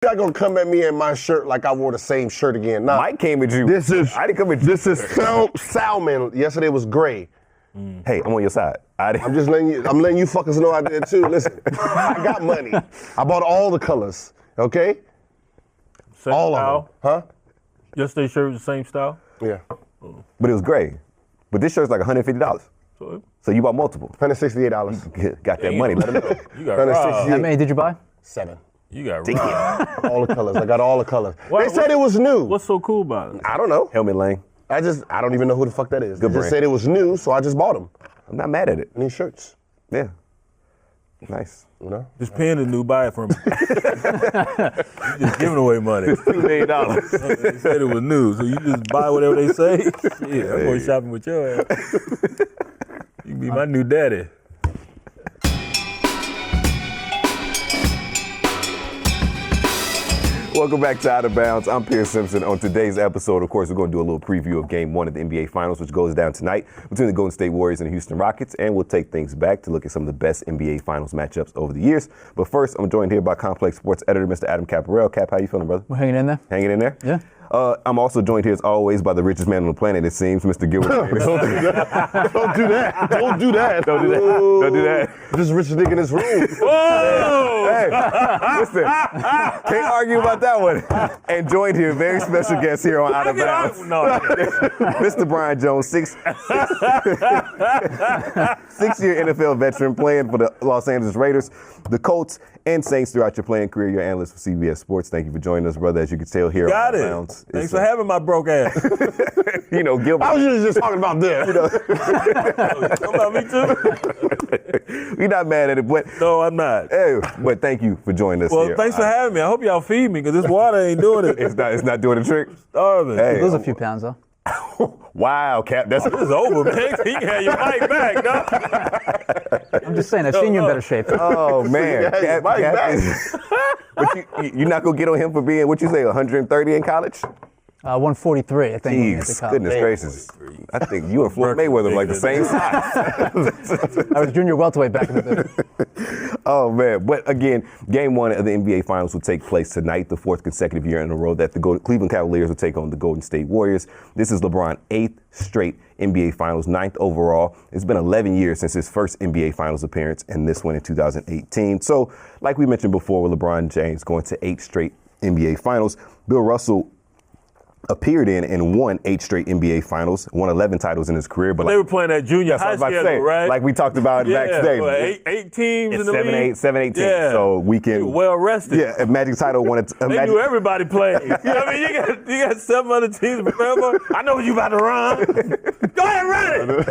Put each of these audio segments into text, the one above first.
Y'all gonna come at me in my shirt like I wore the same shirt again. Nah, Mike came at you. I didn't come at you. This is salmon. Yesterday was gray. Hey, I'm on your side. I'm letting you fuckers know I did too. Listen, I got money. I bought all the colors, okay? Same all style? of them. Huh? Yesterday's shirt was the same style? Yeah. But it was gray. But this shirt's like $150. So you bought multiple. $168. Got that money. Let them know. You got robbed. How many did you buy? 7. You got robbed. All the colors. I got all the colors. They said it was new. What's so cool about it? I don't know. Helmet Lane. I don't even know who the fuck that is. Good They just brand. said it was new, so I just bought them. I'm not mad at it. These shirts. Yeah. Nice. You know? This pen is new, buy it from me. You just giving away money. $2 million. They said it was new, so you just buy whatever they say. Shit, I'm going shopping with your ass. You can be my new daddy. Welcome back to Out of Bounds. I'm Pierce Simpson. On today's episode, of course, we're going to do a little preview of Game 1 of the NBA Finals, which goes down tonight between the Golden State Warriors and the Houston Rockets. And we'll take things back to look at some of the best NBA Finals matchups over the years. But first, I'm joined here by Complex Sports editor, Mr. Adam Caparell. Cap, how you feeling, brother? We're hanging in there. Hanging in there? Yeah. I'm also joined here, as always, by the richest man on the planet, it seems, Mr. Gilbert Arenas. Don't do that. Don't do that. Don't do that. Don't do that. This richest nigga in this room. Whoa! Hey, listen, can't argue about that one. And joined here, very special guest here on Out of Bounds. No. Mr. Bryant Jones, six-year NFL veteran playing for the Los Angeles Raiders, the Colts, and Saints throughout your playing career. You're analyst for CBS Sports. Thank you for joining us, brother. As you can tell here on Out of Bounds. Thanks for having my broke ass. You know, Gilbert. I was just talking about this. You know. About me too? We're not mad at it, but No, I'm not. hey, but thank you for joining us Well, here. thanks for having me. I hope y'all feed me, because this water ain't doing it. It's not doing the trick. Starving. Hey. Lose a few pounds, though. Wow, Cap. That's This is over, man. You can have your mic back, dog. I'm just saying, I've seen you in better shape. Oh man, Yeah, Mike back. But you're not gonna get on him for being what you say 130 in college? 143, I think. when he went to Jeez, college. goodness gracious. I think you and Floyd Mayweather are like the same size. I was junior welterweight back in the day. Oh man, but again, Game 1 of the NBA Finals will take place tonight, the 4th consecutive year in a row that the Cleveland Cavaliers will take on the Golden State Warriors. This is LeBron's 8th straight NBA Finals, 9th overall. It's been 11 years since his first NBA Finals appearance, and this one in 2018. So, like we mentioned before, with LeBron James going to 8 straight NBA Finals, Bill Russell appeared in and won 8 straight NBA Finals, won 11 titles in his career. But They were playing that junior high schedule, right? like we talked about backstage. Well, eight teams It's in the league. 7, 8 teams. Yeah. So we can Well rested. Yeah, a Magic title won it. They knew everybody played. You know what I mean? You got 7 other teams, remember? I know what you about to run. Go ahead, run it.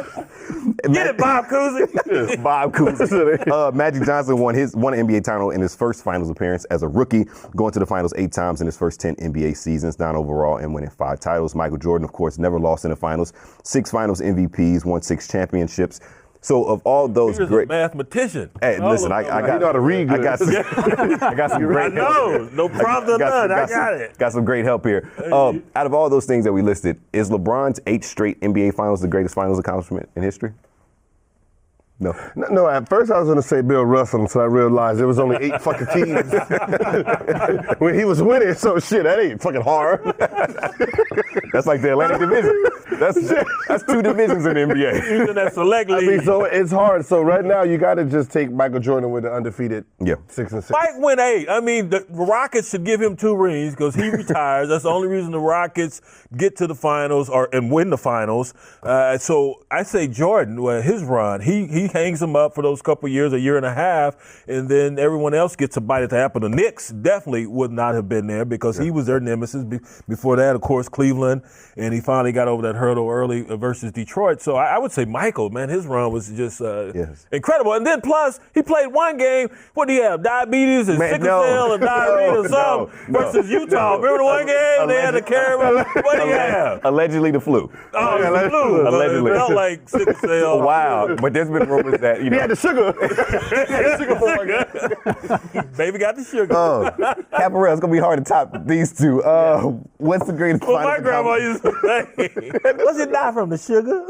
Get it, Bob Cousy. Bob Cousy. Magic Johnson won an NBA title in his first Finals appearance as a rookie, going to the Finals 8 times in his first 10 NBA seasons, 9 overall, and winning 5 titles. Michael Jordan, of course, never lost in the Finals. 6 Finals MVPs, won 6 championships. So of all those He was great, a mathematically. hey, listen, I got. You know how to read good. I got some great help. No, no prompt or none. I got it. Got some great help here. Out of all those things that we listed, is LeBron's 8 straight NBA Finals the greatest Finals accomplishment in history? No, at first I was going to say Bill Russell until I realized there was only 8 fucking teams when he was winning. So shit, that ain't fucking hard. That's like the Atlantic Division. That's 2 divisions in the NBA. Using that select league. So it's hard. So right now you got to just take Michael Jordan with the undefeated 6 and 6. Mike went 8. I mean, the Rockets should give him 2 rings because he retires. That's the only reason the Rockets get to the finals and win the finals. So I say Jordan, his run, he hangs him up for those couple years, a year and a half, and then everyone else gets a bite at the apple. The Knicks definitely would not have been there because he was their nemesis. Before that, of course, Cleveland, and he finally got over that hurdle early versus Detroit. So I would say Michael, man, his run was just incredible. And then plus, he played one game. What did he have? Diabetes and sickle cell and diarrhea or something versus Utah. Remember the one game they had to carry him? What did he have? Allegedly the flu. Oh, the flu. Allegedly. It felt like sickle cell. Wow. But there's been rumors that He had the sugar. He had the sugar boy. Baby got the sugar. Caparell, it's gonna be hard to top these two. What's the greatest Well, finals my grandma accomplishment? used to say, "What's it die from the sugar?"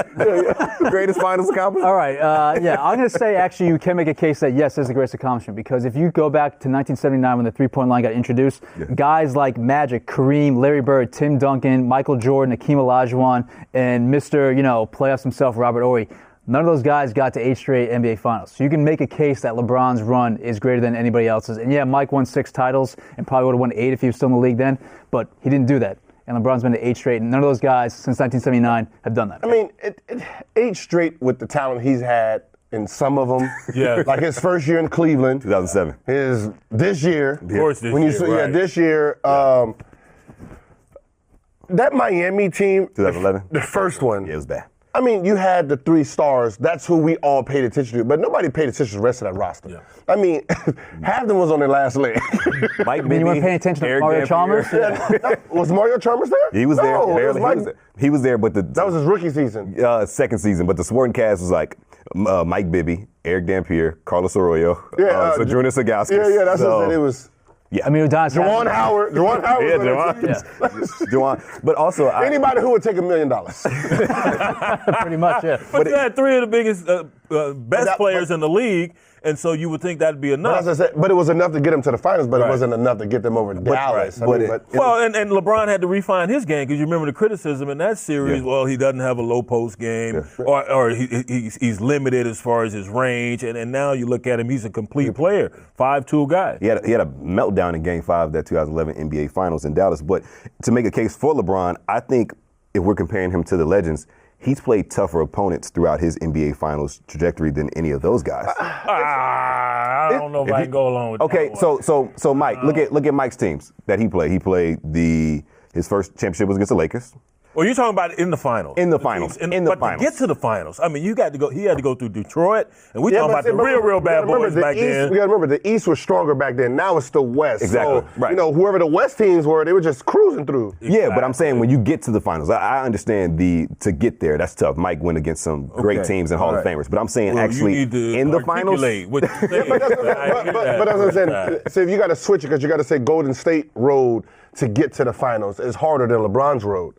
Greatest finals accomplishment? All right, yeah, I'm going to say actually you can make a case that yes, it's the greatest accomplishment because if you go back to 1979 when the three-point line got introduced, guys like Magic, Kareem, Larry Bird, Tim Duncan, Michael Jordan, Hakeem Olajuwon, and Mr. Playoffs himself, Robert Horry, none of those guys got to 8 straight NBA Finals. So you can make a case that LeBron's run is greater than anybody else's. And yeah, Mike won 6 titles and probably would have won 8 if he was still in the league then, but he didn't do that. And LeBron's been to 8 straight, and none of those guys since 1979 have done that. I mean, 8 straight with the talent he's had in some of them. Yeah. Like his first year in Cleveland. 2007. This year. Of course, this year, right. This year. That Miami team. 2011. The first one. Yeah, it was bad. I mean, you had the 3 stars. That's who we all paid attention to. But nobody paid attention to the rest of that roster. Yeah. I mean, half of them was on their last leg. Mike I mean, you weren't paying attention to Mario Chalmers? Was Mario Chalmers there? He was there. No, Barely. He was there, but that was his rookie season. second season. But the supporting cast was like Mike Bibby, Eric Dampier, Carlos Arroyo, Sadrunas Sagauskis. Yeah, that's what it was. Yeah, I mean, Udonis Juwan Howard. Juwan Howard. Juwan. But also, anybody who would take $1 million. pretty much, yeah. But you had 3 of the biggest, best players in the league, and so you would think that'd be enough. But as I said, it was enough to get them to the finals, but it wasn't enough to get them over Dallas. and LeBron had to refine his game because you remember the criticism in that series. Yeah. Well, he doesn't have a low post game, or he's limited as far as his range. And now you look at him; he's a complete player, 5'2" guy. He had a meltdown in Game 5 of that 2011 NBA Finals in Dallas. But to make a case for LeBron, I think if we're comparing him to the legends, he's played tougher opponents throughout his NBA Finals trajectory than any of those guys. I don't know if I can go along with that. Okay, so Mike, look at Mike's teams that he played. He played his first championship was against the Lakers. Well, you're talking about in the finals. In the finals. But to get to the finals, I mean, he had to go through Detroit, and we're talking about the real bad boys back then. We got to remember, the East was stronger back then. Now it's the West. Exactly. So, right. Whoever the West teams were, they were just cruising through. Exactly. Yeah, but I'm saying when you get to the finals, I understand to get there, that's tough. Mike went against some great teams and Hall of Famers. But I'm saying actually in the finals. But that's what I'm saying. So if you got to switch it, because you got to say Golden State road to get to the finals is harder than LeBron's road.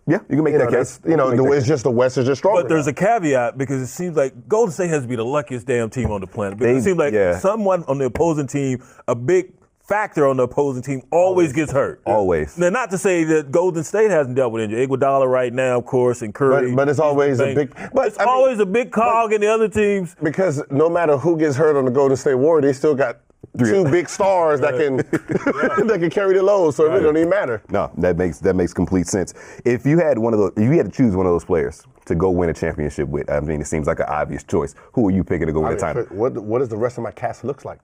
Yeah, you can make that case. It's just the West is just stronger. But there's a caveat because it seems like Golden State has to be the luckiest damn team on the planet. Because it seems like someone on the opposing team, a big factor on the opposing team, always gets hurt. Always. Now, not to say that Golden State hasn't dealt with injury. Iguodala right now, of course, and Curry. But it's always a big. But it's always a big cog in the other teams. Because no matter who gets hurt on the Golden State Warriors, they still got 2 big stars that can that can carry the load, so it really don't even matter. No, that makes complete sense. If you had to choose one of those players to go win a championship with, I mean, it seems like an obvious choice. Who are you picking to go win a title? What does the rest of my cast looks like?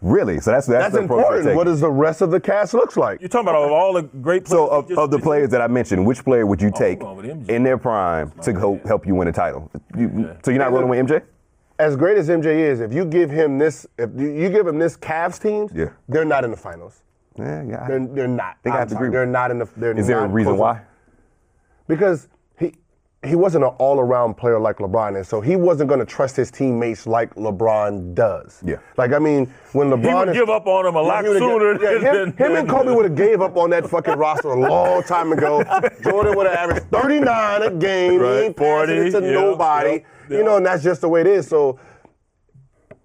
Really? So that's important. What does the rest of the cast looks like? You're talking about all the great players. So of the players that I mentioned, which player would you take in their prime to help you win a title? So you're not rolling with MJ? As great as MJ is, if you give him this Cavs team, they're not in the finals. Yeah. They're not. I think I have to agree. They're not in the. Is there a reason why? Because he wasn't an all-around player like LeBron is, so he wasn't going to trust his teammates like LeBron does. Yeah. Like, I mean, when LeBron... He would give up on him a lot sooner than... Him and Kobe would have gave up on that fucking roster a long time ago. Jordan would have averaged 39 a game. Right. He ain't 40 to nobody. And that's just the way it is. So,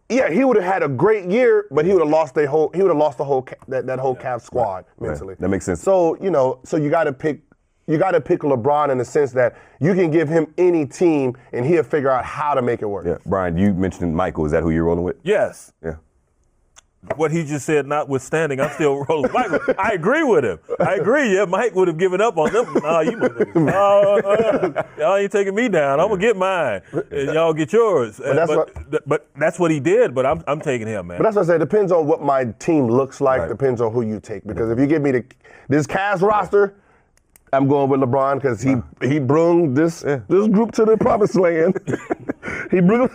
yeah, he would have had a great year, but he would have lost that whole Cavs squad mentally. Right. That makes sense. So, so you got to pick LeBron in the sense that you can give him any team and he'll figure out how to make it work. Yeah, Brian, you mentioned Michael. Is that who you're rolling with? Yes. Yeah. What he just said notwithstanding, I'm still rolling with Michael. I agree with him. I agree. Yeah, Mike would have given up on them. Y'all ain't taking me down. I'm gonna get mine, and y'all get yours. But that's what he did. But I'm taking him, man. But that's what I say. It depends on what my team looks like. Right. Depends on who you take. Because if you give me this Cavs roster, I'm going with LeBron because he brung this group to the promised land. He brung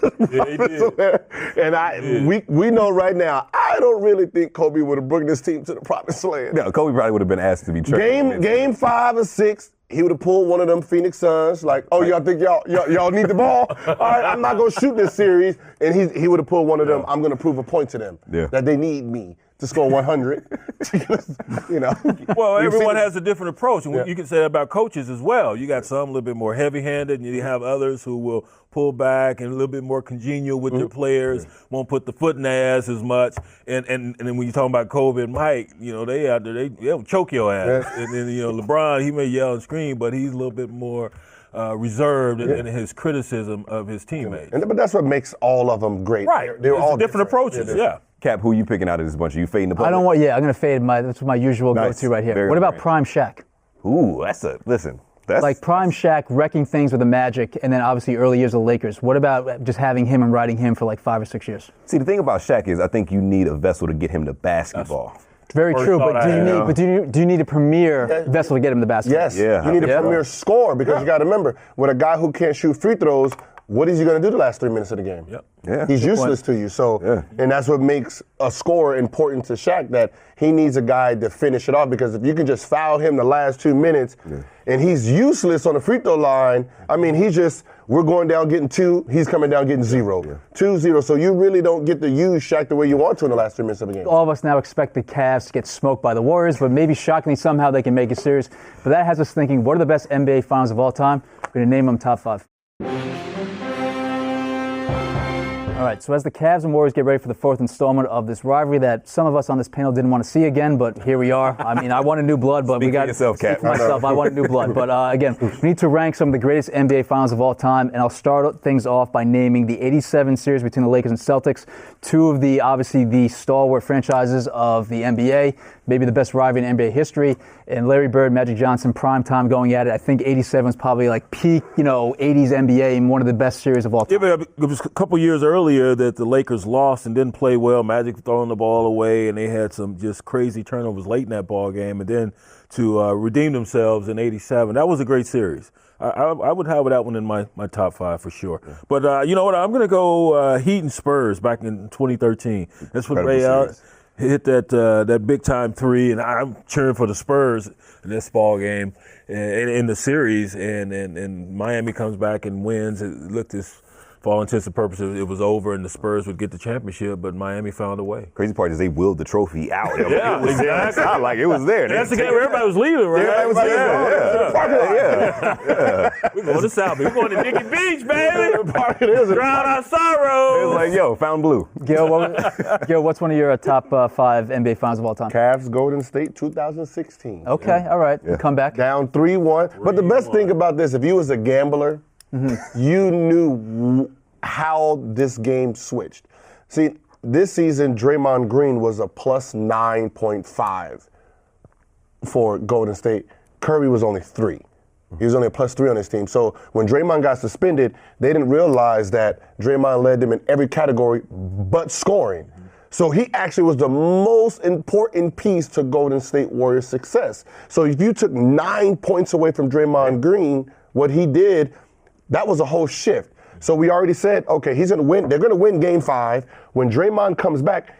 and we know right now. I don't really think Kobe would have brought this team to the promised land. No, Kobe probably would have been asked to be traded. Game 5 or 6, he would have pulled one of them Phoenix Suns, like, oh, y'all think y'all need the ball? All right, I'm not going to shoot this series. And he would have pulled one of them, I'm going to prove a point to them that they need me to score 100. Well, everyone has a different approach. And you can say that about coaches as well. You got some a little bit more heavy-handed, and you have others who will pull back and a little bit more congenial with their players, won't put the foot in their ass as much. And then when you're talking about COVID, Mike, they out there, they'll choke your ass. And then, LeBron, he may yell and scream, but he's a little bit more reserved in his criticism of his teammates. But that's what makes all of them great. Right. They're all different approaches, Cap, who you picking out of this bunch? Are you fading the public? I'm going to fade that's my usual go-to right here. Very what about nice. Prime Shaq? Ooh, that's like Prime Shaq wrecking things with the Magic, and then obviously early years of the Lakers. What about just having him and riding him for like 5 or 6 years? See, the thing about Shaq is I think you need a vessel to get him to basketball. Very true, but do you need a premier vessel to get him the basketball? Yes, you need a premier scorer because you got to remember, with a guy who can't shoot free throws, what is he going to do the last 3 minutes of the game? He's useless to you. So, and that's what makes a scorer important to Shaq, that he needs a guy to finish it off, because if you can just foul him the last 2 minutes and he's useless on the free throw line, I mean, we're going down getting 2, he's coming down getting 0. 2-0. So you really don't get to use Shaq the way you want to in the last 3 minutes of the game. All of us now expect the Cavs to get smoked by the Warriors, but maybe shockingly somehow they can make it serious. But that has us thinking, what are the best NBA finals of all time? We're going to name them top 5. All right, so as the Cavs and Warriors get ready for the 4th installment of this rivalry that some of us on this panel didn't want to see again, but here we are. I mean, I wanted new blood, but Speak we got for yourself, Cap. Speak for myself. I wanted new blood, but again, we need to rank some of the greatest NBA finals of all time, and I'll start things off by naming the '87 series between the Lakers and Celtics, two of the stalwart franchises of the NBA, maybe the best rivalry in NBA history, and Larry Bird, Magic Johnson, prime time going at it. I think '87 was probably like peak, 80s NBA and one of the best series of all time. Yeah, but it was a couple years earlier that the Lakers lost and didn't play well. Magic throwing the ball away, and they had some just crazy turnovers late in that ball game, and then to redeem themselves in '87. That was a great series. I would have that one in my top 5 for sure. Yeah. But you know what? I'm going to go Heat and Spurs back in 2013. That's when Ray hit that big time 3, and I'm cheering for the Spurs in this ball game in the series, and Miami comes back and wins. It looked as, for all intents and purposes, it was over and the Spurs would get the championship, but Miami found a way. Crazy part is they willed the trophy out. Yeah, it was there. It's not like it was there. That's the game where everybody was leaving, right? Everybody was Yeah. We're going to South Beach. We're going to Dickey Beach, baby. Drown our sorrows. It was like, yo, found blue. Gil, what's one of your top 5 NBA finals of all time? Cavs, Golden State, 2016. Okay, all right. Yeah. Come back. Down 3-1. But the best thing about this, if you was a gambler, you knew how this game switched. See, this season, Draymond Green was a plus 9.5 for Golden State. Curry was only 3. He was only a plus 3 on his team. So when Draymond got suspended, they didn't realize that Draymond led them in every category but scoring. So he actually was the most important piece to Golden State Warriors' success. So if you took 9 points away from Draymond Green, what he did, that was a whole shift. So we already said, okay, he's going to win. They're going to win Game 5. When Draymond comes back,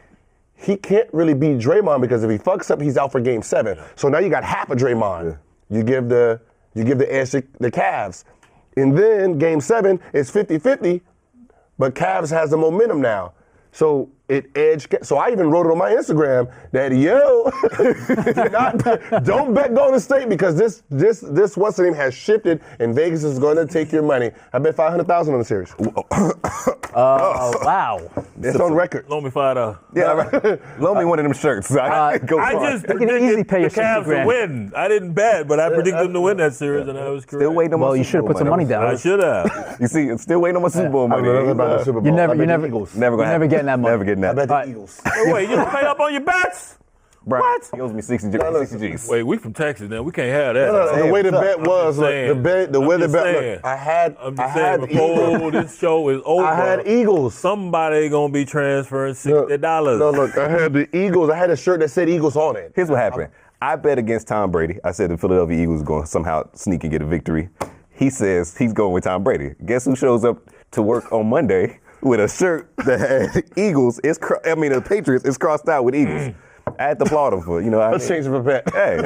he can't really beat Draymond because if he fucks up, he's out for Game 7. So now you got half of Draymond. You give the edge to the Cavs. And then Game 7 is 50-50, but Cavs has the momentum now. So so I even wrote it on my Instagram that don't bet Golden State because this what's the name has shifted and Vegas is going to take your money. I bet $500,000 on the series. Wow, it's on record. Loan me $5. Yeah, right. Loan me one of them shirts. I just predicted the Cavs to win. I didn't bet, but I predicted them to win that series, and I was correct. Still waiting on my you should have put some money down. I should have. You see, still waiting on my Super Bowl money. You're never getting that money. Never getting that. I bet the Eagles. Wait, you don't pay up on your bets? Bryant, What? He owes me 60 G's. Wait, we from Texas now. We can't have that. No, the way the bet was, I'm I had before this show is over, I had Eagles. somebody gonna be transferring $60. No, look, I had the Eagles. I had a shirt that said Eagles on it. Here's what happened. I bet against Tom Brady. I said the Philadelphia Eagles were going to somehow sneak and get a victory. He says he's going with Tom Brady. Guess who shows up to work on Monday with a shirt that had Eagles? The Patriots is crossed out with Eagles. I had to applaud him for, Let's change the bet. Hey,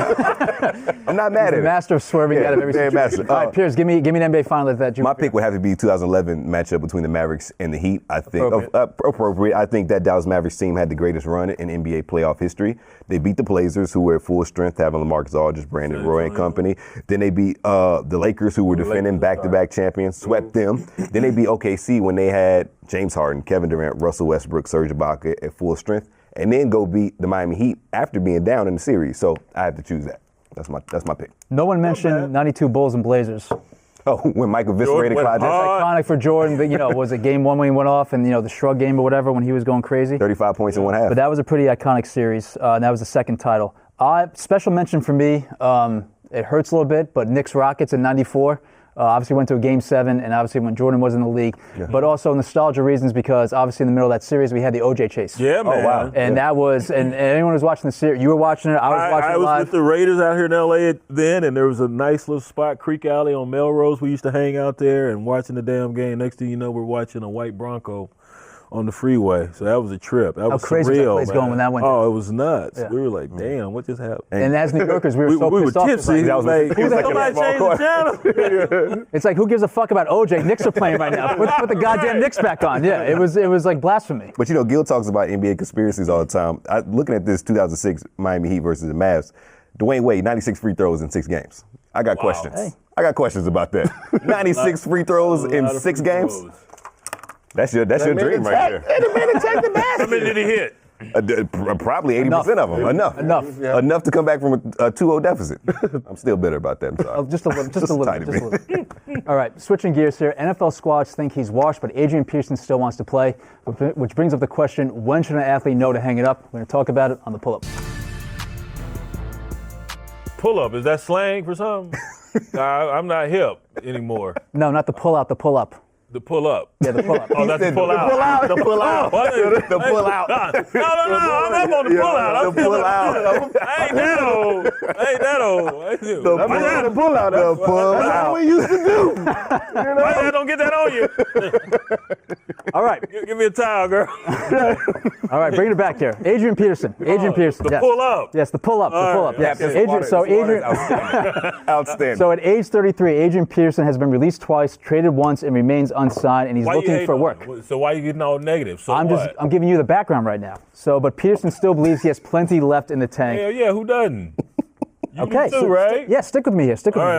I'm not mad at it. Master of swerving out of every situation. All right, Pierce, give me an NBA final that you. My pick would have to be 2011 matchup between the Mavericks and the Heat. I think appropriate. I think that Dallas Mavericks team had the greatest run in NBA playoff history. They beat the Blazers, who were at full strength, having LaMarcus Aldridge, Brandon Roy, and company. Then they beat the Lakers, who were defending back-to-back champions, swept them. Then they beat OKC when they had James Harden, Kevin Durant, Russell Westbrook, Serge Ibaka at full strength, and then go beat the Miami Heat after being down in the series. So I have to choose that. That's my pick. No one mentioned 92 Bulls and Blazers. Oh, when Michael eviscerated Clyde. That's iconic for Jordan. But, was it game one when he went off and, the shrug game or whatever when he was going crazy? 35 points in one half. But that was a pretty iconic series. And that was the second title. Special mention for me, it hurts a little bit, but Knicks Rockets in 94. Obviously went to a Game 7, and obviously when Jordan was in the league. Yeah. But also nostalgia reasons because obviously in the middle of that series we had the OJ chase. Yeah, man. Oh, wow. And that was, and anyone who's watching the series, you were watching it, I was watching it live. I was with the Raiders out here in L.A. then, and there was a nice little spot, Creek Alley on Melrose. We used to hang out there and watching the damn game. Next thing you know, we're watching a white Bronco on the freeway. So that was a trip. That was crazy surreal, was that place going when that went down? Oh, it was nuts. Yeah. We were like, damn, what just happened? And as New Yorkers, we were so we pissed were off. tipsy. Somebody changed the channel. It's like, who gives a fuck about OJ? Knicks are playing right now. Put the goddamn Knicks back on. Yeah, it was like blasphemy. But Gil talks about NBA conspiracies all the time. Looking at this 2006 Miami Heat versus the Mavs, Dwayne Wade, 96 free throws in 6 games. I got questions. Hey. I got questions about that. 96 free throws in 6 games? That's your dream right there. The man attacked the basket. How many did he hit? Probably 80% of them. Enough to come back from a 2-0 deficit. I'm still bitter about that. I'm sorry. Just a little. All right, switching gears here. NFL squads think he's washed, but Adrian Peterson still wants to play, which brings up the question, when should an athlete know to hang it up? We're going to talk about it on the pull-up. Pull-up, is that slang for something? I'm not hip anymore. No, not the pull-out, the pull-up. The pull-up. Yeah, the pull-up. Oh, that's the pull-out. The pull-out. The pull-out. No, I'm up on the pull-out. The pull-out. I ain't that old. The pull-out. That's what we used to do. Why don't get that on you? All right. Give me a towel, girl. All right, bring it back here. Adrian Peterson. Peterson. The pull-up. Yes, the pull-up. The pull-up. Yes. Adrian. Outstanding. So at age 33, Adrian Peterson has been released twice, traded once, and remains unsigned, and he's looking for work. So why are you getting all negative? So I'm giving you the background right now. But Peterson still believes he has plenty left in the tank. Hell yeah, who doesn't? Okay, too, right? Stick with me here.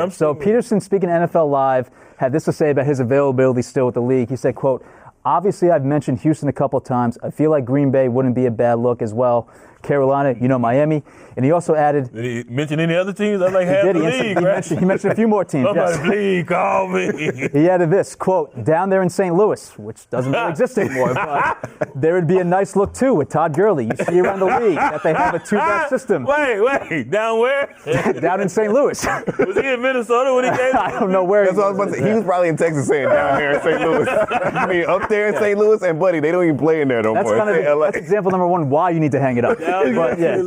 So Peterson, speaking to NFL Live, had this to say about his availability still with the league. He said, quote, "Obviously, I've mentioned Houston a couple times. I feel like Green Bay wouldn't be a bad look as well. Carolina, Miami." And he also added... Did he mention any other teams? I like half the league, right? He mentioned a few more teams. Please call me. He added this, quote, "Down there in St. Louis," which doesn't really exist anymore, but there would be a nice look, too, with Todd Gurley. You see around the league that they have a two-back system. Wait, down where? Down in St. Louis. Was he in Minnesota when he came? I don't know where. That's what I was about to say. He was probably in Texas saying down here in St. Louis. I mean, up there in St. Louis, and buddy, they don't even play in there no more. That's example number one why you need to hang it up. But yeah,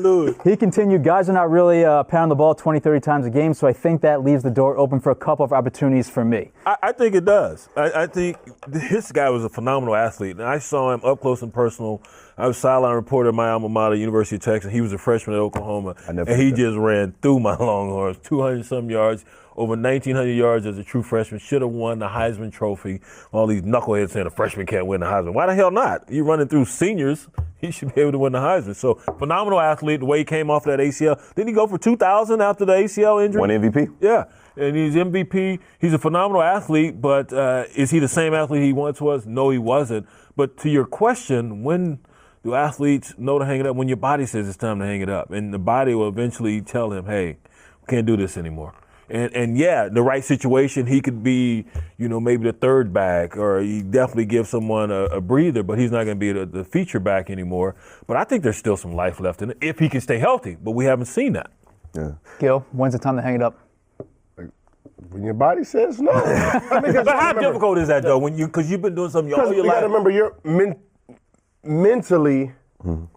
he continued, "Guys are not really pounding the ball 20, 30 times a game, so I think that leaves the door open for a couple of opportunities for me." I think it does. I think this guy was a phenomenal athlete, and I saw him up close and personal. I was sideline reporter at my alma mater, University of Texas. He was a freshman at Oklahoma, and he just ran through my Longhorns, 200-some yards, over 1,900 yards as a true freshman. Should have won the Heisman Trophy. All these knuckleheads saying a freshman can't win the Heisman. Why the hell not? You're running through seniors. He should be able to win the Heisman. So, phenomenal athlete, the way he came off that ACL. Didn't he go for 2,000 after the ACL injury? One MVP. Yeah, and he's MVP. He's a phenomenal athlete, but is he the same athlete he once was? No, he wasn't. But to your question, when do athletes know to hang it up? When your body says it's time to hang it up. And the body will eventually tell him, hey, we can't do this anymore. And yeah, the right situation, he could be, maybe the third back, or he definitely give someone a breather, but he's not going to be the feature back anymore. But I think there's still some life left in it if he can stay healthy, but we haven't seen that. Yeah. Gil, when's the time to hang it up? When your body says no. But how difficult is that, though, because you've been doing something all your life? You got to remember, mentally,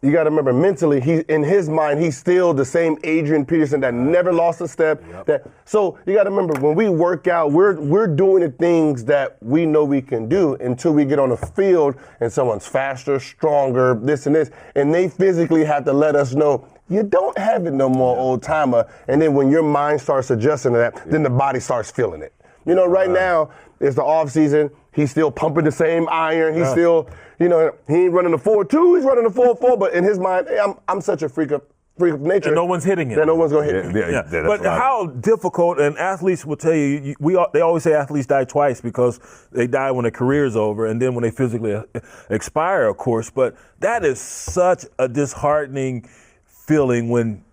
you got to remember, mentally, he in his mind, he's still the same Adrian Peterson that never lost a step. Yep. So you got to remember, when we work out, we're doing the things that we know we can do until we get on the field and someone's faster, stronger, this and this, and they physically have to let us know You don't have it no more, old timer. And then when your mind starts adjusting to that, then the body starts feeling it. You know, right now it's the off season. He's still pumping the same iron. He's still, you know, he ain't running the 4.2. He's running the 4.4. But in his mind, hey, I'm such a freak of nature. And no one's hitting it. That no one's gonna hit me. Yeah. But how difficult, and athletes will tell you, they always say athletes die twice because they die when their career is over and then when they physically expire, of course. But that is such a disheartening feeling when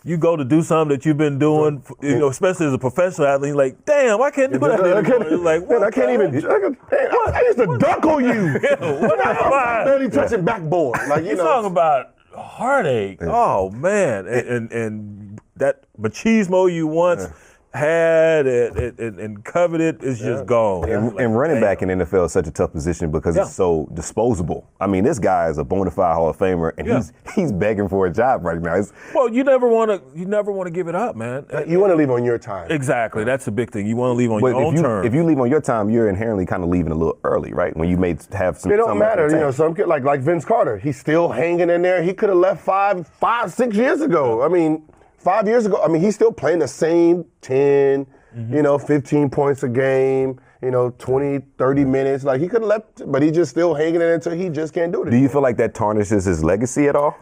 you go to do something that you've been doing, you know, especially as a professional athlete, like, damn, I can't do that anymore. It's like, what? I can't even. I used to dunk on you. I'm barely touching backboard. Like, you know. Talking about heartache. Oh man, and that machismo you once had and coveted is just gone. And running back in the NFL is such a tough position because it's so disposable. I mean, this guy is a bona fide Hall of Famer, and he's begging for a job right now. Well, you never want to give it up, man. You want to leave on your time. Exactly, that's the big thing. You want to leave on your own terms. If you leave on your time, you're inherently kind of leaving a little early, right? When you may have some. It don't matter, you know. Some kid like Vince Carter, he's still hanging in there. He could have left 6 years ago. I mean. 5 years ago, I mean, he's still playing the same 10, you know, 15 points a game, you know, 20, 30 minutes. Like, he could have left, but he's just still hanging in until he just can't do it anymore. Do you feel like that tarnishes his legacy at all?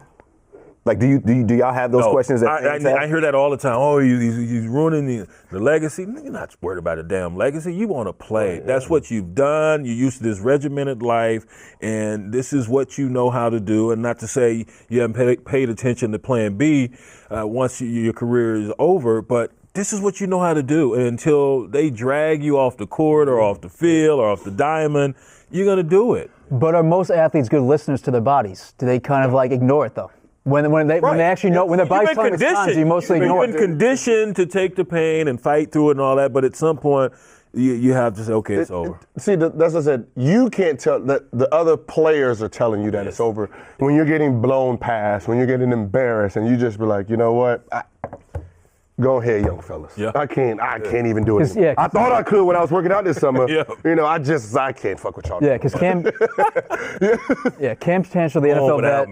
Like, do y'all have those questions? I hear that all the time. Oh, he's ruining the legacy. You're not worried about a damn legacy. You want to play. That's what you've done. You're used to this regimented life, and this is what you know how to do. And not to say you haven't paid attention to Plan B once your career is over, but this is what you know how to do. And until they drag you off the court or off the field or off the diamond, you're going to do it. But are most athletes good listeners to their bodies? Do they kind of like ignore it though? When they actually know, when their body's telling them it's time, so you mostly ignore it. You've been conditioned to take the pain and fight through it and all that, but at some point, you have to say, okay, it's over. See, that's what I said. You can't tell that the other players are telling you that it's over. When you're getting blown past, when you're getting embarrassed, and you just be like, you know what? Go ahead, young fellas. Yeah. I can't even do it. I thought I could when I was working out this summer. You know, I can't fuck with y'all. Yeah, because Cam Tanchel, the NFL vet,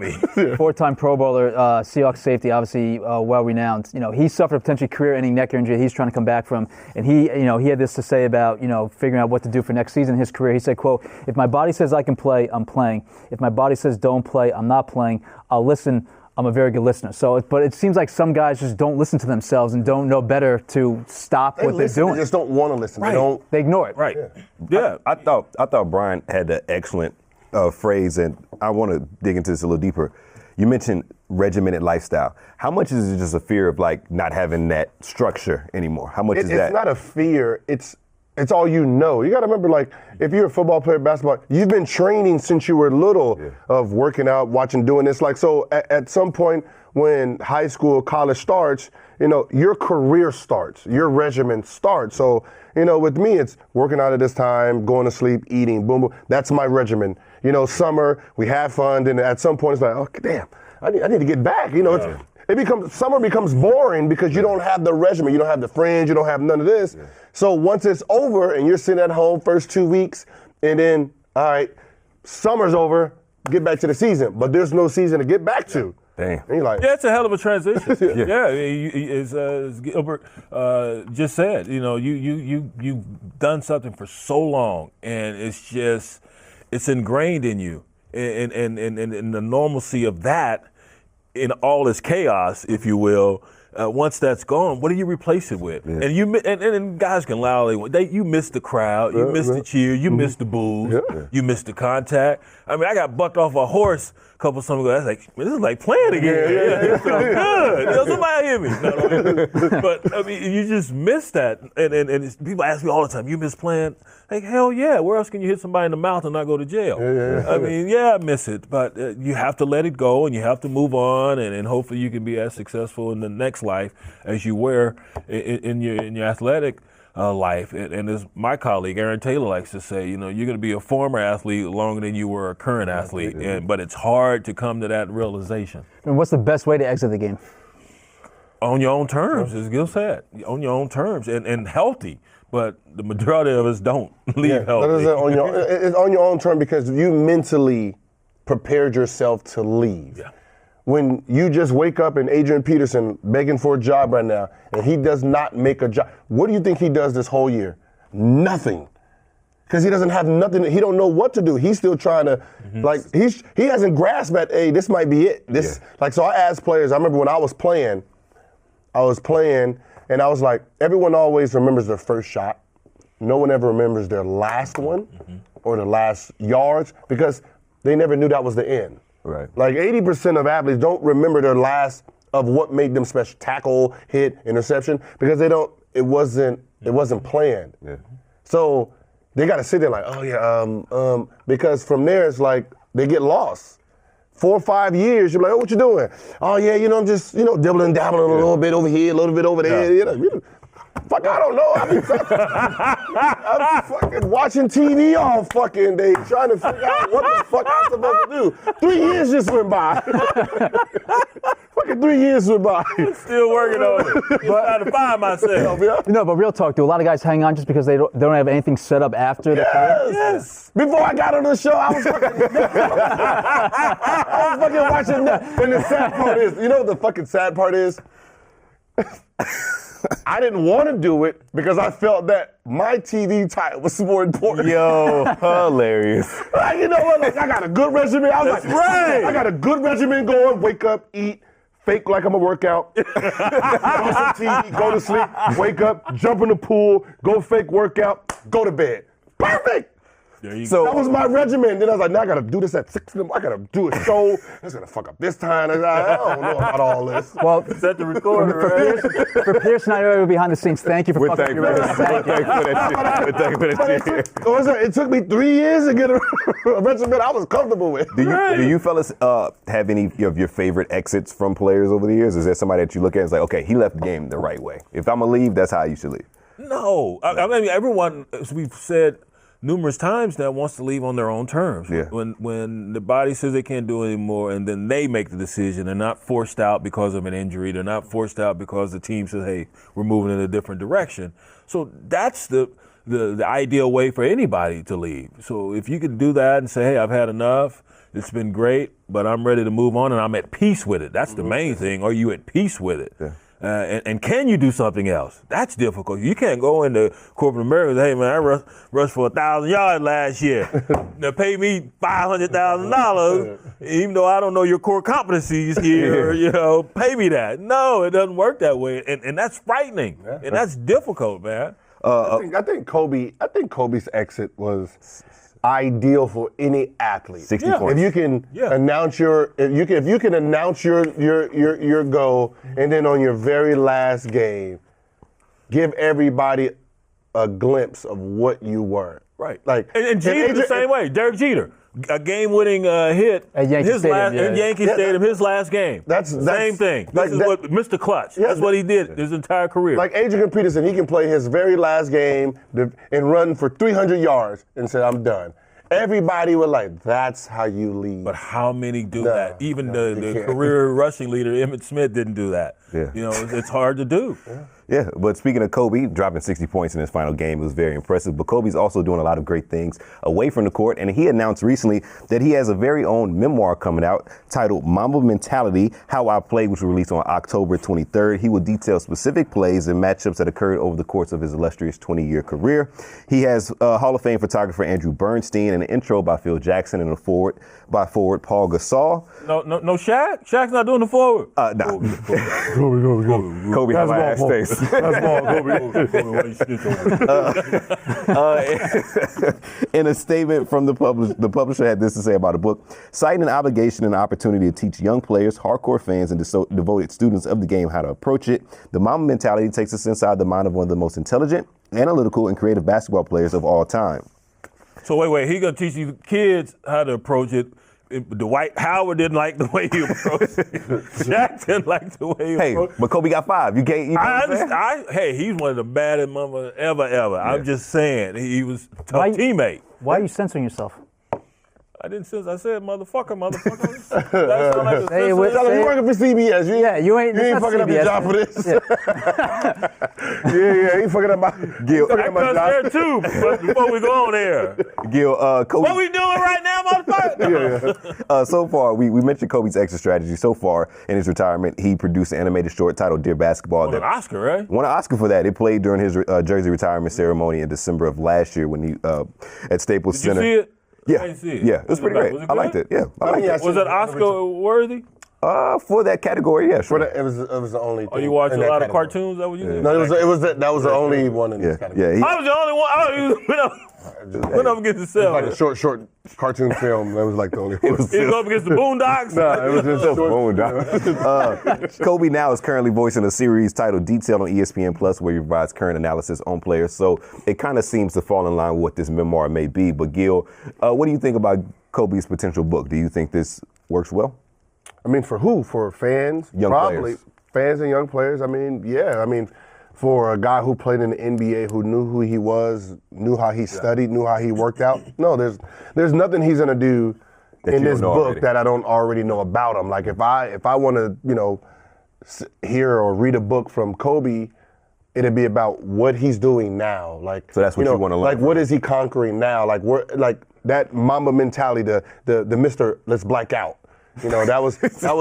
4-time Pro Bowler, Seahawks safety, obviously well-renowned. You know, he suffered a potentially career-ending neck injury he's trying to come back from. And he had this to say about, you know, figuring out what to do for next season in his career. He said, quote, "If my body says I can play, I'm playing. If my body says don't play, I'm not playing. I'll listen. I'm a very good listener." So, but it seems like some guys just don't listen to themselves and don't know better to stop what they're doing. They just don't want to listen. Right. They ignore it. Right. Yeah. I thought Bryant had an excellent phrase, and I want to dig into this a little deeper. You mentioned regimented lifestyle. How much is it just a fear of like not having that structure anymore? How much is that? It's not a fear. It's all you know. You got to remember, like, if you're a football player, basketball, you've been training since you were little of working out, watching, doing this. Like, so at some point when high school, college starts, you know, your career starts, your regimen starts. So, you know, with me, it's working out at this time, going to sleep, eating, boom, boom. That's my regimen. You know, summer, we have fun. Then at some point, it's like, oh, damn, I need to get back. You know, summer becomes boring because you don't have the regimen, you don't have the friends, you don't have none of this. So once it's over and you're sitting at home first 2 weeks, and then, all right, summer's over, get back to the season. But there's no season to get back to. Damn. And you're like, it's a hell of a transition. As Gilbert just said, you know, you've done something for so long, and it's ingrained in you, and the normalcy of that, in all its chaos, if you will. Once that's gone, what do you replace it with? Yeah. And guys can loudly, you miss the crowd, you miss the cheer, you miss the boos, you miss the contact. I mean, I got bucked off a horse a couple of summers ago. I was like, man, this is like playing again. It feels good. You know, somebody hit me. No. But I mean, you just miss that. And people ask me all the time, you miss playing? Like, hell yeah. Where else can you hit somebody in the mouth and not go to jail? I mean, I miss it. But you have to let it go, and you have to move on, and hopefully you can be as successful in the next life as you were in your athletic life. And as my colleague Aaron Taylor likes to say, you know, you're going to be a former athlete longer than you were a current athlete, but it's hard to come to that realization. And what's the best way to exit the game? On your own terms, as Gil said, on your own terms, and healthy. But the majority of us don't leave healthy. It's on your own terms because you mentally prepared yourself to leave. Yeah. when you just wake up and Adrian Peterson begging for a job right now, and he does not make a job, what do you think he does this whole year? Nothing. Because he doesn't have nothing, he don't know what to do. He's still trying to, he hasn't grasped that, hey, this might be it. So I asked players, I remember when I was playing, and I was like, everyone always remembers their first shot. No one ever remembers their last one or the last yards because they never knew that was the end. Right. Like 80% of athletes don't remember their last of what made them special, tackle, hit, interception, because it wasn't planned. Yeah. So they got to sit there like, oh yeah, because from there it's like they get lost. 4 or 5 years, you're like, oh, what you doing? Oh yeah, I'm just, dibbling, dabbling a little bit over here, a little bit over there. Fuck, I don't know. I be fucking watching TV all fucking day, trying to figure out what the fuck I'm supposed to do. 3 years just went by. Fucking 3 years went by. Still working on it. But trying to find myself. But real talk, do a lot of guys hang on just because they don't have anything set up after the career? Yes. Before I got on the show, I was fucking watching that. And the sad part is, you know what the fucking sad part is? I didn't want to do it because I felt that my TV title was more important. Yo, hilarious. Like, you know what? Like, I got a good regimen. I was right. I got a good regimen going. Wake up, eat, fake like I'm a workout. Watch some TV, go to sleep, wake up, jump in the pool, go fake workout, go to bed. Perfect. So that was my regimen. Then I was like, now I got to do this at 6 a.m. I got to do a show. It's going to fuck up this time. I don't know about all this. Well, set the recorder, right? For Pierce and I are behind the scenes, thank you for fucking your regimen. Thank you. It took me 3 years to get a regimen I was comfortable with. Do you fellas have any of your favorite exits from players over the years? Is there somebody that you look at and it's like, okay, he left the game the right way. If I'm going to leave, that's how you should leave. No. I mean, everyone, as we've said numerous times now, wants to leave on their own terms. Yeah. When the body says they can't do it anymore, and then they make the decision, they're not forced out because of an injury. They're not forced out because the team says, hey, we're moving in a different direction. So that's the ideal way for anybody to leave. So if you can do that and say, hey, I've had enough, it's been great, but I'm ready to move on and I'm at peace with it. That's the main thing. Are you at peace with it? Yeah. And can you do something else? That's difficult. You can't go into corporate America and say, hey, man, I rushed for 1,000 yards last year. Now pay me $500,000, even though I don't know your core competencies here, pay me that. No, it doesn't work that way. And that's frightening. Yeah. And that's difficult, man. I think Kobe's exit was ideal for any athlete. 60 points. If you can announce your goal, and then on your very last game, give everybody a glimpse of what you were. Right. Like and Jeter the same way. Derek Jeter, a game-winning hit at Yankee Stadium, Yankee Stadium, his last game. That's same thing. This is what Mr. Clutch. That's what he did his entire career. Like Adrian Peterson, he can play his very last game and run for 300 yards and say, I'm done. Everybody was like, that's how you lead. But how many do that? Even the career rushing leader, Emmitt Smith, didn't do that. Yeah. It's hard to do. Yeah, but speaking of Kobe, dropping 60 points in his final game was very impressive. But Kobe's also doing a lot of great things away from the court. And he announced recently that he has a very own memoir coming out titled Mamba Mentality, How I Played, which will release on October 23rd. He will detail specific plays and matchups that occurred over the course of his illustrious 20-year career. He has Hall of Fame photographer Andrew Bernstein and an intro by Phil Jackson and a forward by Paul Gasol. No, Shaq? Shaq's not doing the forward. No. Kobe had my ass face. That's ball, Kobe. In a statement from the publisher had this to say about the book: citing an obligation and opportunity to teach young players, hardcore fans, and devoted students of the game how to approach it. The Mamba Mentality takes us inside the mind of one of the most intelligent, analytical, and creative basketball players of all time. So wait, he gonna teach you kids how to approach it. Dwight Howard didn't like the way he approached it. Shaq didn't like the way he approached it. But Kobe got 5. You can't. I understand. Hey, he's one of the baddest Mamba ever. Yeah. I'm just saying, he was a tough teammate. Why are you censoring yourself? I didn't sense. I said, motherfucker. That sound like a Say it with- Tell him you working for CBS. You ain't fucking up your CBS. job for this. Yeah, he fucking up my. Gil, I cussed there too. But before we go on there, Gil, Kobe. what we doing right now, motherfucker? So far, we mentioned Kobe's exit strategy. So far in his retirement, he produced an animated short titled "Dear Basketball." Won an Oscar, right? Won an Oscar for that. It played during his jersey retirement ceremony in December of last year when he at Staples Did you Center. see it? Yeah, I didn't see it. yeah, it was pretty great. Was it I liked good? it. Yeah, I liked it. Was that Oscar worthy? For that category, yeah, sure. It was the only thing. Oh, you watched in a that lot of category. cartoons? That what you did? No, that was the only one in this category. Yeah, I was the only one. Went up against the It was like cell. a short cartoon film. That was like the only one. He was up against the Boondocks. It was just short. Kobe now is currently voicing a series titled Detailed on ESPN Plus, where he provides current analysis on players. So it kind of seems to fall in line with what this memoir may be. But Gil, what do you think about Kobe's potential book? Do you think this works well? I mean, for who? For fans? Young Probably. players. Fans and young players. I mean, yeah. I mean, for a guy who played in the NBA, who knew who he was, knew how he studied, knew how he worked out. No, there's nothing he's gonna do in this book already. that I don't already know about him. Like if I want to, hear or read a book from Kobe, it'd be about what he's doing now. Like, So that's what you wanna learn Like, from. what is he conquering now? Like that Mamba mentality, the Mr. Let's black out. That was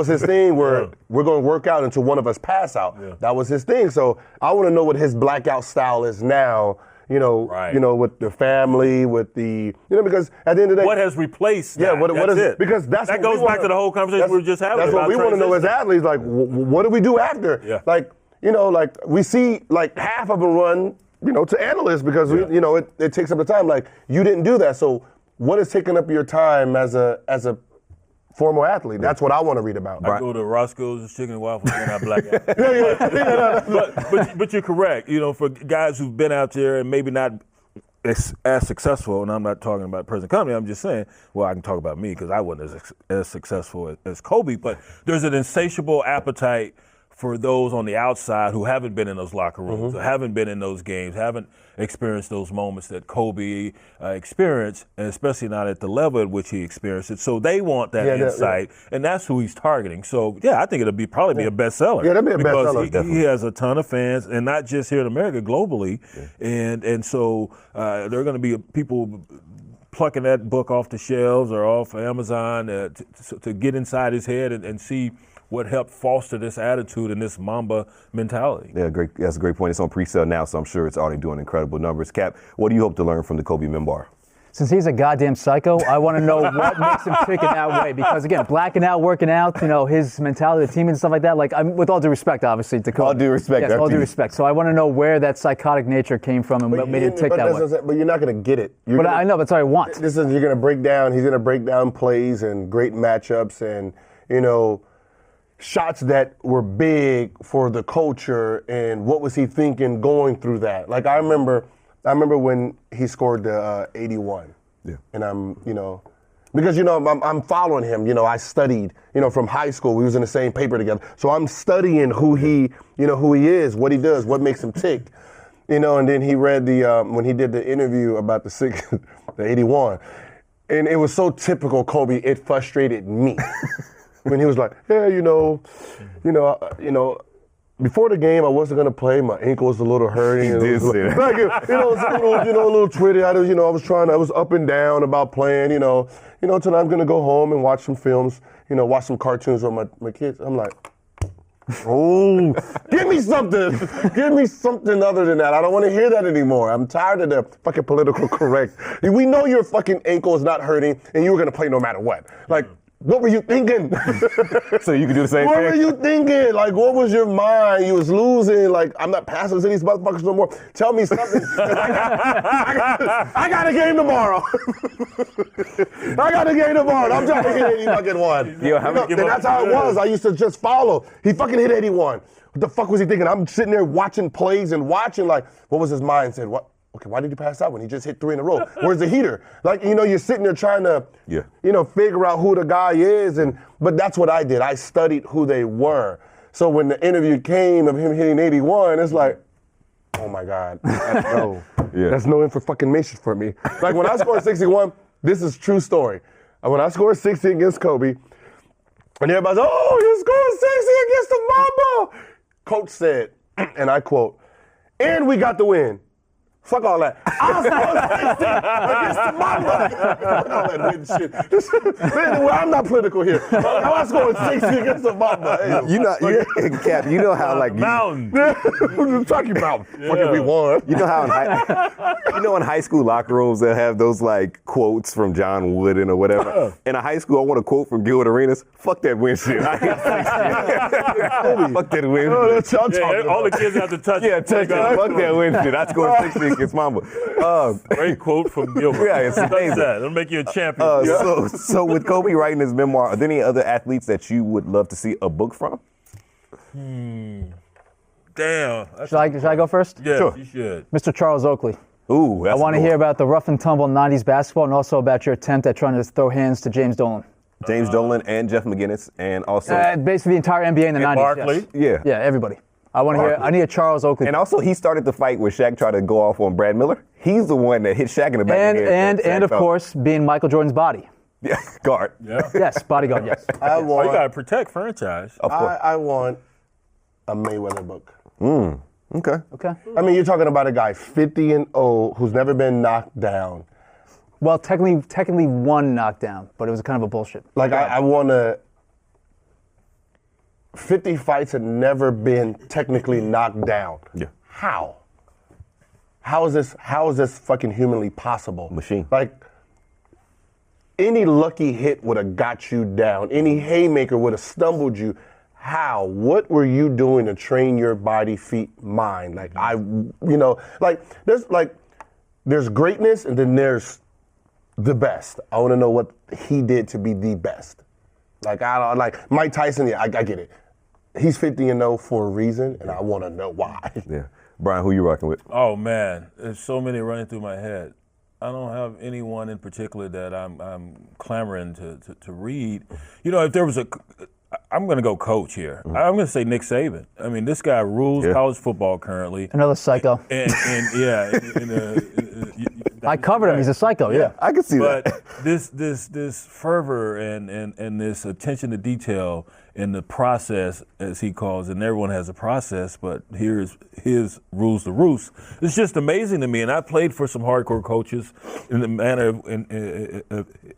his thing where we're going to work out until one of us pass out. Yeah. That was his thing. So I want to know what his blackout style is now. Right. With the family, with the, because at the end of the day, What has replaced yeah, that? what That's is it. Because that's that what goes we back to the whole conversation we were just having. That's what about we want to know as transition. athletes. Like, what do we do after? Yeah. Like, like we see like half of them run, to analysts because it takes up the time. Like you didn't do that. So what is taking up your time as a former athlete? That's what I want to read about. I go to Roscoe's Chicken and Waffles and I black out. But you're correct. For guys who've been out there and maybe not as successful, and I'm not talking about present company, I'm just saying, well, I can talk about me because I wasn't as successful as Kobe, but there's an insatiable appetite for those on the outside who haven't been in those locker rooms, who haven't been in those games, haven't experienced those moments that Kobe experienced, and especially not at the level at which he experienced it. So they want that insight, and that's who he's targeting. So, yeah, I think it'll probably be a bestseller. Yeah, that'd be a bestseller, Because he has a ton of fans, and not just here in America, globally. Yeah. And so there are going to be people plucking that book off the shelves or off Amazon to get inside his head and see what helped foster this attitude and this Mamba mentality. Yeah, great. That's a great point. It's on pre-sale now, so I'm sure it's already doing incredible numbers. Cap, what do you hope to learn from the Kobe memoir? Since he's a goddamn psycho, I want to know what makes him tick in that way. Because again, blacking out, working out, his mentality, the team and stuff like that. Like, with all due respect, obviously, to Kobe. All due respect. Yes, all due respect. So I want to know where that psychotic nature came from and what made him tick that way. But you're not going to get it. I know, but that's what I want. You're going to break down. He's going to break down plays and great matchups and shots that were big for the culture and what was he thinking going through that. Like I remember when he scored the 81. Yeah. And I'm because I'm following him. I studied from high school. We was in the same paper together. So I'm studying who he is, what he does, what makes him tick. And then he read when he did the interview about the 81. And it was so typical Kobe, it frustrated me. When he was like, yeah, before the game I wasn't gonna play. My ankle was a little hurting. He did say that. Like, a little twitty. I was up and down about playing. Tonight I'm gonna go home and watch some films. Watch some cartoons with my kids. I'm like, oh, give me something. Give me something other than that. I don't want to hear that anymore. I'm tired of the fucking political correct. We know your fucking ankle is not hurting, and you were gonna play no matter what. Like. What were you thinking? So you can do the same What thing? were you thinking? Like, what was your mind? You was losing. Like, I'm not passing to these motherfuckers no more. Tell me something. I got a game tomorrow. I got a game tomorrow. I'm trying to hit 80 fucking one. And that's how it was. I used to just follow. He fucking hit 81. What the fuck was he thinking? I'm sitting there watching plays and watching, like, what was his mindset? What? Okay, why did he pass out when he just hit 3 in a row? Where's the heater? Like, you're sitting there trying to, figure out who the guy is. But that's what I did. I studied who they were. So when the interview came of him hitting 81, it's like, oh my God, that's no information for me. Like when I scored 61, this is true story. when I scored 60 against Kobe, and everybody's, oh, you scored 60 against the Mamba. Coach said, and I quote, and we got the win. Fuck all that. I was scoring 60 against the Mamba. Fuck all that win shit. Anyway, I'm not political here. I was scoring 60 against the Mamba. Cap, you know how like Mountain. Talking about fucking we won. You know how in high school locker rooms they'll have those like quotes from John Wooden or whatever. In a high school, I want a quote from Gilbert Arenas. Fuck that win shit. I hate fuck that win. All the kids have to touch it. Yeah, touch it. Fuck that win shit. I scored 60 against Mamba. Great quote from Gilbert. Yeah, it's amazing. It'll make you a champion. So with Kobe writing his memoir, are there any other athletes that you would love to see a book from? Damn. Should I go first? Yeah, Sure. you should. Mr. Charles Oakley. Ooh, that's I want to hear about the rough and tumble 90s basketball and also about your attempt at trying to throw hands to James Dolan. James Dolan and Jeff McGinnis and also Basically the entire NBA in the 90s. Barkley. Yes. Yeah, everybody. I need a Charles Oakley. And also, he started the fight where Shaq tried to go off on Brad Miller. He's the one that hit Shaq in the back of the head. And of course, being Michael Jordan's body. Yeah, guard. Yeah. Yes, bodyguard, yes. You got to protect franchise. Of course. I want a Mayweather book. Okay. Okay. I mean, you're talking about a guy 50-0 who's never been knocked down. Well, technically one knockdown, but it was kind of a bullshit. Like, I want to... 50 fights and never been technically knocked down. Yeah. How? How is this fucking humanly possible? Machine. Like, any lucky hit would have got you down. Any haymaker would have stumbled you. How? What were you doing to train your body, feet, mind? Like, there's greatness and then there's the best. I want to know what he did to be the best. Like, Mike Tyson, I get it. He's 50-0 for a reason, and I want to know why. Yeah. Brian, who you rocking with? Oh, man. There's so many running through my head. I don't have anyone in particular that I'm clamoring to read. You know, if there was I'm going to go coach here. I'm going to say Nick Saban. I mean, this guy rules college football currently. Another psycho. I covered him. He's a psycho. Yeah. I can see that. But this fervor and this attention to detail in the process, as he calls it, and everyone has a process, but here's his rules the roost. It's just amazing to me, and I played for some hardcore coaches in the manner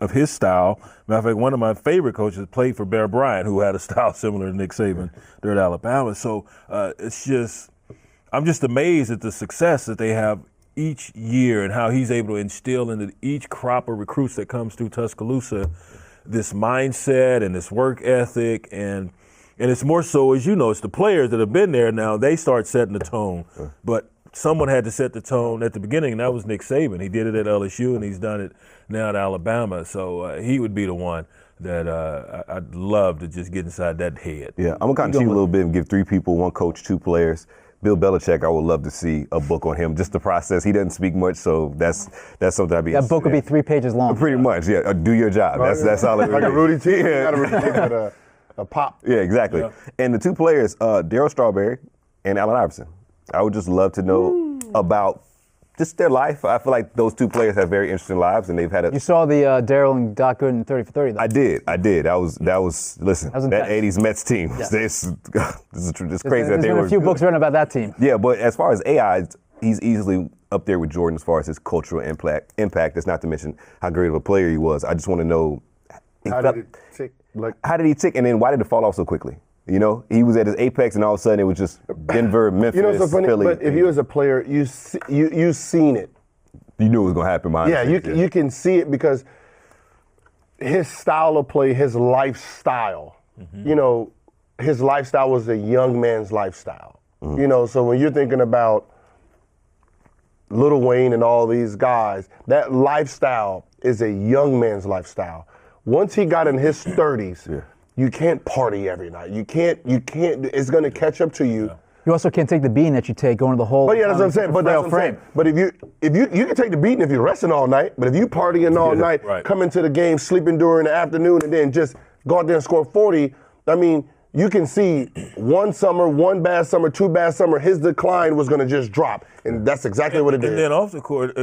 of his style. Matter of fact, one of my favorite coaches played for Bear Bryant, who had a style similar to Nick Saban there at Alabama. So I'm just amazed at the success that they have each year and how he's able to instill into each crop of recruits that comes through Tuscaloosa this mindset and this work ethic, and it's more so, as you know, it's the players that have been there now, they start setting the tone. But someone had to set the tone at the beginning, and that was Nick Saban. He did it at LSU, and he's done it now at Alabama. So he would be the one that I'd love to just get inside that head. Yeah, I'm going to continue a little bit and give 3 people, 1 coach, 2 players. Bill Belichick, I would love to see a book on him, just the process. He doesn't speak much, so that's something I'd be That book would be 3 pages long. Pretty much, yeah. Do your job. That's all it Like a Rudy T. Yeah. Not a Rudy T, but a pop. Yeah, exactly. Yeah. And the 2 players, Darryl Strawberry and Allen Iverson. I would just love to know about just their life. I feel like those 2 players have very interesting lives, and they've had You saw the Daryl and Doc Gooden 30 for 30, though. I did. That was listen, that 80s Mets team. Yeah. This is crazy There's that they been were a few books written about that team. Yeah, but as far as AI, he's easily up there with Jordan as far as his cultural impact. That's not to mention how great of a player he was. I just want to know How did it tick? How did he tick, and then why did it fall off so quickly? You know, he was at his apex, and all of a sudden it was just Denver, Memphis, You know what's so funny? Philly. But if you as a player, you seen it. You knew it was going to happen behind Yeah, the scenes, you can see it because his style of play, his lifestyle, you know, his lifestyle was a young man's lifestyle. You know, so when you're thinking about Lil Wayne and all these guys, that lifestyle is a young man's lifestyle. Once he got in his 30s, you can't party every night. You can't, it's going to catch up to you. Yeah. You also can't take the beating that you take going to the hole. But yeah, that's what I'm saying. But that's what I'm saying. But if you can take the beating if you're resting all night. But if you partying all night, come into the game, sleeping during the afternoon, and then just go out there and score 40, I mean, you can see one summer, one bad summer, two bad summer, his decline was going to just drop. And that's exactly what it did. And then off the court,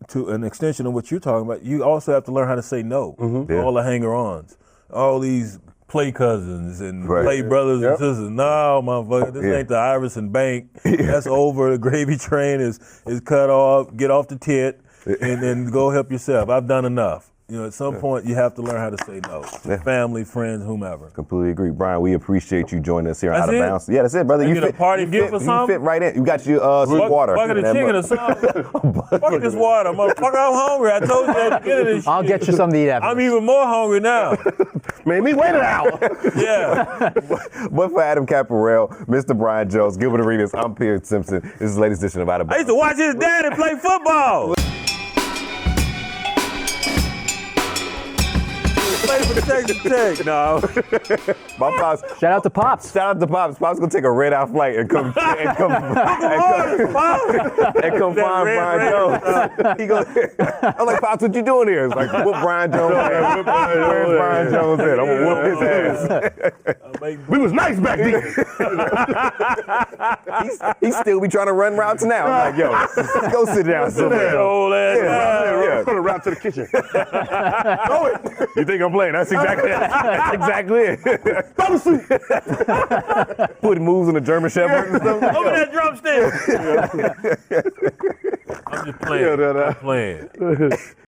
to an extension of what you're talking about, you also have to learn how to say no. All the hanger-ons, all these play cousins and play brothers and sisters. No, motherfucker, this ain't the Iverson Bank. That's over. The gravy train is cut off. Get off the tit and then go help yourself. I've done enough. You know, at some point, you have to learn how to say no. Family, friends, whomever. Completely agree. Brian, we appreciate you joining us here on Out of it? Bounds. Yeah, that's it, brother. You get a party gift or something? You fit right in. You got your some water. Bucket of chicken or something. Fuck this water, motherfucker. I'm hungry. I told you at the beginning of this shit. I'll get you something to eat after. I'm even more hungry now. Man, me wait it out. Yeah. But for Adam Caparell, Mr. Brian Jones, Gilbert Arenas, I'm Pierce Simpson. This is the latest edition of Out of Bounds. I used to watch his daddy play football. For Texas Tech. No. My pops. Shout out to Pops. Shout out to Pops. Pops gonna take a red-eye flight and come find Brian Jones. He goes. I'm like, Pops, what you doing here? It's like, whoop Brian Jones. Where's Brian Jones at? I'm gonna whoop his ass. We was nice back then. He still be trying to run routes now. I'm like, yo, go sit down somewhere. Old ass guy. Run around to the kitchen. You think I'm playing? That's exactly it. Fall asleep. Putting moves on the German Shepherd and stuff. Over that drumstick. I'm just playing. I'm playing.